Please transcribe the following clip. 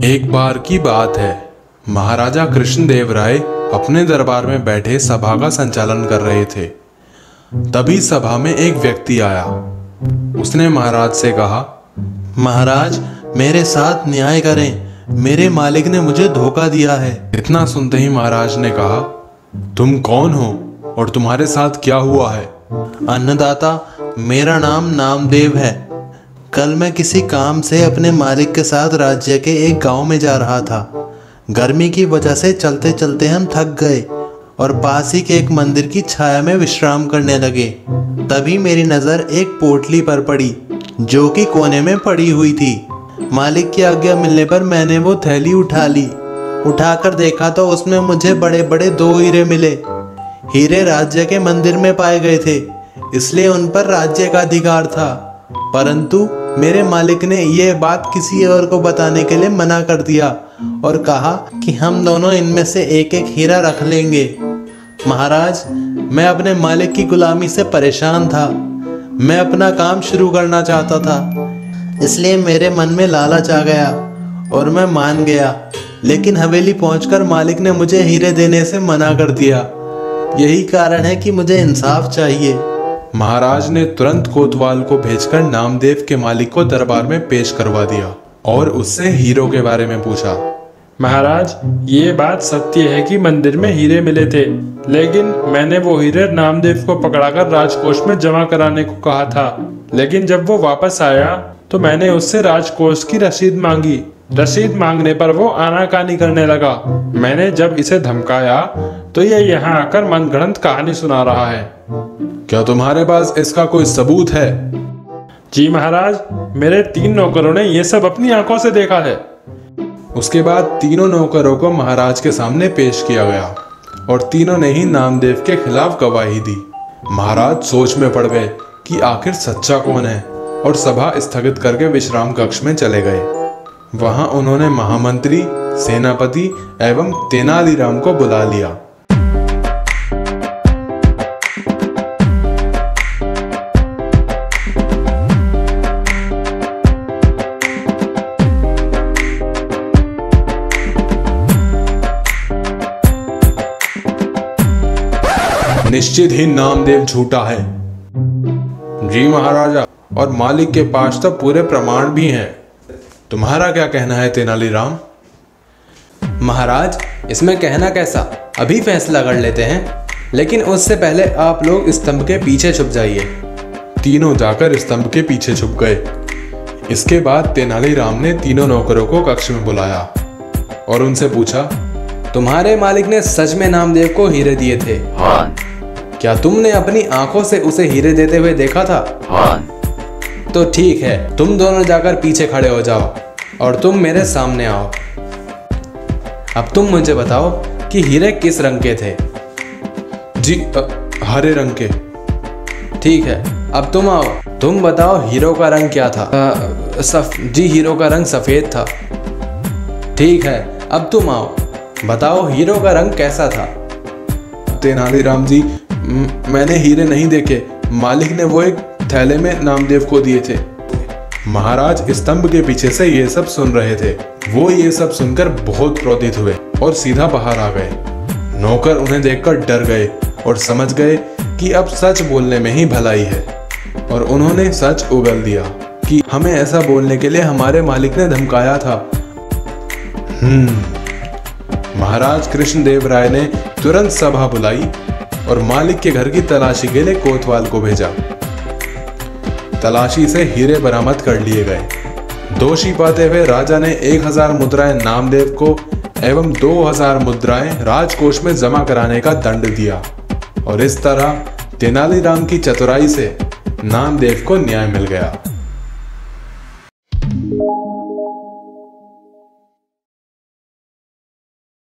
एक बार की बात है, महाराजा कृष्णदेव राय अपने दरबार में बैठे सभा का संचालन कर रहे थे। तभी सभा में एक व्यक्ति आया। उसने महाराज से कहा, महाराज, मेरे साथ न्याय करें, मेरे मालिक ने मुझे धोखा दिया है। इतना सुनते ही महाराज ने कहा, तुम कौन हो और तुम्हारे साथ क्या हुआ है? अन्नदाता, मेरा नाम नामदेव है। कल मैं किसी काम से अपने मालिक के साथ राज्य के एक गांव में जा रहा था। गर्मी की वजह से चलते चलते हम थक गए और पास ही के एक मंदिर की छाया में विश्राम करने लगे। तभी मेरी नज़र एक पोटली पर पड़ी जो कि कोने में पड़ी हुई थी। मालिक की आज्ञा मिलने पर मैंने वो थैली उठा ली। उठाकर देखा तो उसमें मुझे बड़े बड़े 2 हीरे मिले। हीरे राज्य के मंदिर में पाए गए थे, इसलिए उन पर राज्य का अधिकार था। परंतु मेरे मालिक ने यह बात किसी और को बताने के लिए मना कर दिया और कहा कि हम दोनों इनमें से एक एक हीरा रख लेंगे। महाराज, मैं अपने मालिक की गुलामी से परेशान था। मैं अपना काम शुरू करना चाहता था, इसलिए मेरे मन में लालच आ गया और मैं मान गया। लेकिन हवेली पहुंचकर मालिक ने मुझे हीरे देने से मना कर दिया। यही कारण है कि मुझे इंसाफ चाहिए। महाराज ने तुरंत कोतवाल को भेजकर नामदेव के मालिक को दरबार में पेश करवा दिया और उससे हीरों के बारे में पूछा। महाराज, ये बात सत्य है कि मंदिर में हीरे मिले थे, लेकिन मैंने वो हीरे नामदेव को पकड़ाकर राजकोष में जमा कराने को कहा था। लेकिन जब वो वापस आया तो मैंने उससे राजकोष की रसीद मांगी। रसीद मांगने पर वो आनाकानी करने लगा। मैंने जब इसे धमकाया तो ये यहाँ आकर मनगढ़ंत कहानी सुना रहा है। क्या तुम्हारे पास इसका कोई सबूत है? जी महाराज, मेरे 3 नौकरों ने ये सब अपनी आंखों से देखा है। उसके बाद तीनों नौकरों को महाराज के सामने पेश किया गया और तीनों ने ही नामदेव के खिलाफ गवाही दी। महाराज सोच में पड़ गए कि आखिर सच्चा कौन है और सभा स्थगित करके विश्राम कक्ष में चले गए। वहां उन्होंने महामंत्री, सेनापति एवं तेनालीराम को बुला लिया। निश्चित ही नामदेव झूठा है। जी महाराजा, और मालिक के पास तो पूरे प्रमाण भी हैं। तुम्हारा क्या कहना है तेनालीराम? महाराज, इसमें कहना कैसा, अभी फैसला कर लेते हैं। लेकिन उससे पहले आप लोग स्तंभ के पीछे छुप जाइए। तीनों जाकर स्तंभ के पीछे छुप गए। इसके बाद तेनालीराम ने तीनों नौकरों को कक्ष में बुलाया और उनसे पूछा, तुम्हारे मालिक ने सच में नामदेव को हीरे दिए थे? हाँ। क्या तुमने अपनी आंखों से उसे हीरे देते हुए देखा था? हाँ। तो ठीक है, तुम दोनों जाकर पीछे खड़े हो जाओ और तुम मेरे सामने आओ। अब तुम मुझे बताओ कि हीरे किस रंग के थे? जी हरे रंग के। ठीक है, अब तुम आओ। तुम बताओ हीरो का रंग क्या था? जी हीरो का रंग सफेद था। ठीक है, अब तुम आओ। बताओ हीरो का रंग कैसा था? तेनालीराम जी, मैंने हीरे नहीं देखे। मालिक ने वो एक थैले में नामदेव को दिए थे। महाराज स्तंभ के पीछे से ये सब सुन रहे थे। वो ये सब सुनकर बहुत क्रोधित हुए और सीधा बाहर आ गए। नौकर उन्हें देखकर डर गए और समझ गए कि अब सच बोलने में ही भलाई है, और उन्होंने सच उगल दिया कि हमें ऐसा बोलने के लिए हमारे मालिक ने धमकाया था। महाराज कृष्णदेव राय ने तुरंत सभा बुलाई और मालिक के घर की तलाशी के लिए कोतवाल को भेजा। तलाशी से हीरे बरामद कर लिए गए। दोषी पाते हुए राजा ने 1000 मुद्राएं नामदेव को एवं 2000 मुद्राएं राजकोष में जमा कराने का दंड दिया, और इस तरह तेनालीराम की चतुराई से नामदेव को न्याय मिल गया।